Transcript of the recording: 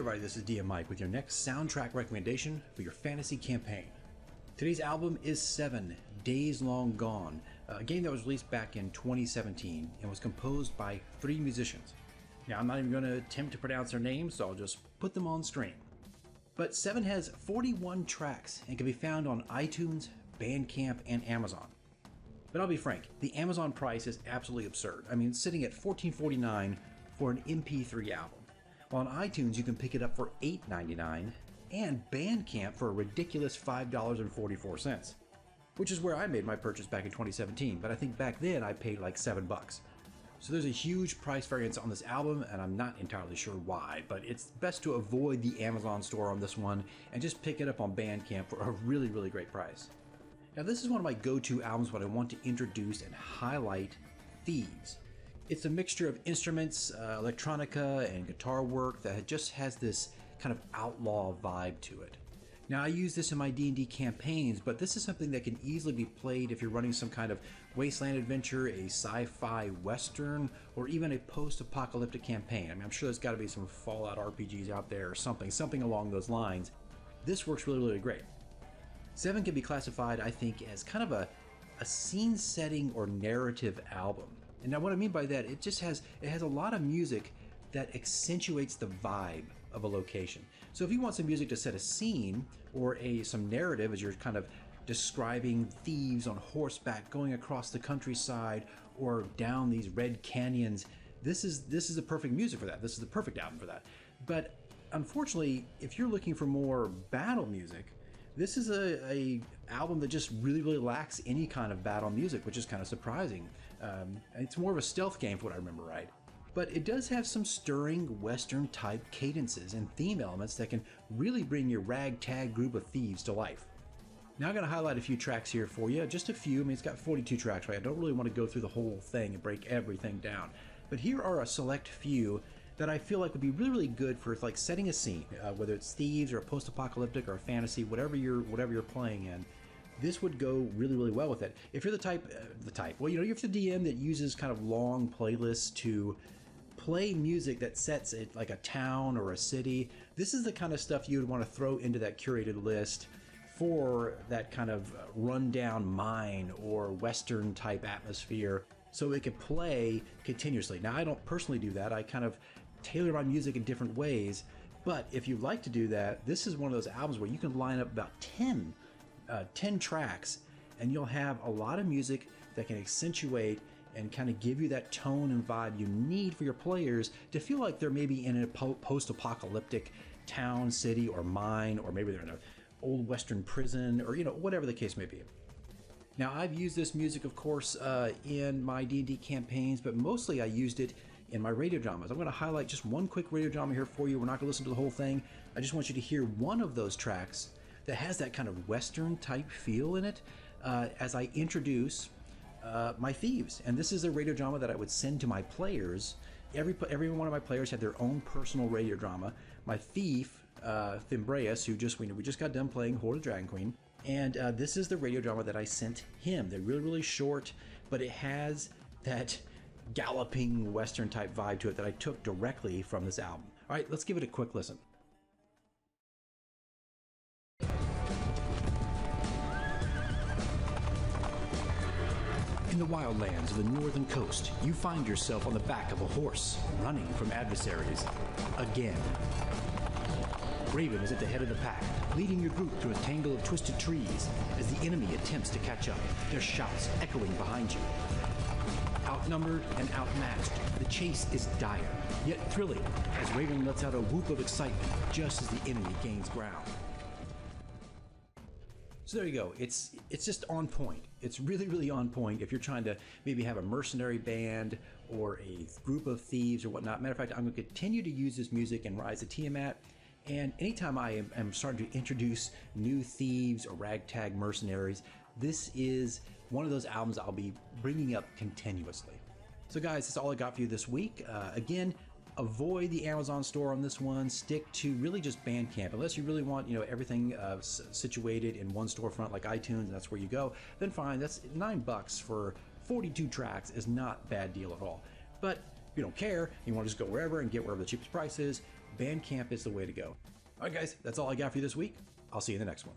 everybody, this is DM Mike with your next soundtrack recommendation for your fantasy campaign. Today's album is 7 Days Long Gone, a game that was released back in 2017 and was composed by 3 musicians. Now, I'm not even going to attempt to pronounce their names, so I'll just put them on screen. But 7 has 41 tracks and can be found on iTunes, Bandcamp, and Amazon. But I'll be frank, the Amazon price is absolutely absurd. I mean, it's sitting at $14.49 for an MP3 album. While on iTunes, you can pick it up for $8.99, and Bandcamp for a ridiculous $5.44, which is where I made my purchase back in 2017, but I think back then I paid like $7. So there's a huge price variance on this album, and I'm not entirely sure why, but it's best to avoid the Amazon store on this one and just pick it up on Bandcamp for a really, really great price. Now, this is one of my go-to albums when I want to introduce and highlight Thieves. It's a mixture of instruments, electronica, and guitar work that just has this kind of outlaw vibe to it. Now, I use this in my D&D campaigns, but this is something that can easily be played if you're running some kind of wasteland adventure, a sci-fi western, or even a post-apocalyptic campaign. I mean, I'm sure there's got to be some Fallout RPGs out there or something along those lines. This works really, really great. 7 can be classified, I think, as kind of a scene-setting or narrative album. And now what I mean by that, it has a lot of music that accentuates the vibe of a location. So if you want some music to set a scene or some narrative as you're kind of describing thieves on horseback going across the countryside or down these red canyons, this is the perfect music for that. This is the perfect album for that. But unfortunately, if you're looking for more battle music, this is a album that just really, really lacks any kind of battle music, which is kind of surprising. It's more of a stealth game, for what I remember right. But it does have some stirring Western-type cadences and theme elements that can really bring your ragtag group of thieves to life. Now I'm going to highlight a few tracks here for you, just a few. I mean, it's got 42 tracks, right? I don't really want to go through the whole thing and break everything down. But here are a select few that I feel like would be really, really good for like setting a scene, whether it's thieves or a post-apocalyptic or a fantasy, whatever you're playing in. This would go really, really well with it. If you're the type, well, you know, you're the DM that uses kind of long playlists to play music that sets it like a town or a city. This is the kind of stuff you would want to throw into that curated list for that kind of rundown mine or Western type atmosphere, so it could play continuously. Now, I don't personally do that. I kind of tailor my music in different ways, but if you'd like to do that, this is one of those albums where you can line up about 10 tracks, and you'll have a lot of music that can accentuate and kind of give you that tone and vibe you need for your players to feel like they're maybe in a post-apocalyptic town, city, or mine, or maybe they're in an old Western prison, or, you know, whatever the case may be. Now, I've used this music, of course, in my D&D campaigns, but mostly I used it in my radio dramas. I'm going to highlight just one quick radio drama here for you. We're not going to listen to the whole thing. I just want you to hear one of those tracks that has that kind of Western type feel in it as I introduce my thieves. And this is a radio drama that I would send to my players. Every one of my players had their own personal radio drama. My thief, Thimbreus, who we just got done playing Horde of Dragon Queen, and this is the radio drama that I sent him. They're really, really short, but it has that galloping Western type vibe to it that I took directly from this album. All right, let's give it a quick listen. In the wildlands of the northern coast, you find yourself on the back of a horse, running from adversaries. Again. Raven is at the head of the pack, leading your group through a tangle of twisted trees as the enemy attempts to catch up, their shouts echoing behind you. Outnumbered and outmatched, the chase is dire, yet thrilling, as Raven lets out a whoop of excitement just as the enemy gains ground. So there you go. It's just on point. It's really, really on point if you're trying to maybe have a mercenary band or a group of thieves or whatnot. Matter of fact, I'm going to continue to use this music in Rise of Tiamat. And anytime I am starting to introduce new thieves or ragtag mercenaries, this is one of those albums I'll be bringing up continuously. So guys, that's all I got for you this week. Again, avoid the Amazon store on this one. Stick to really just Bandcamp. Unless you really want, everything situated in one storefront like iTunes, and that's where you go, then fine. That's $9 for 42 tracks is not a bad deal at all. But If you don't care, you want to just go wherever and get wherever the cheapest price is, Bandcamp is the way to go. All right, guys, that's all I got for you this week. I'll see you in the next one.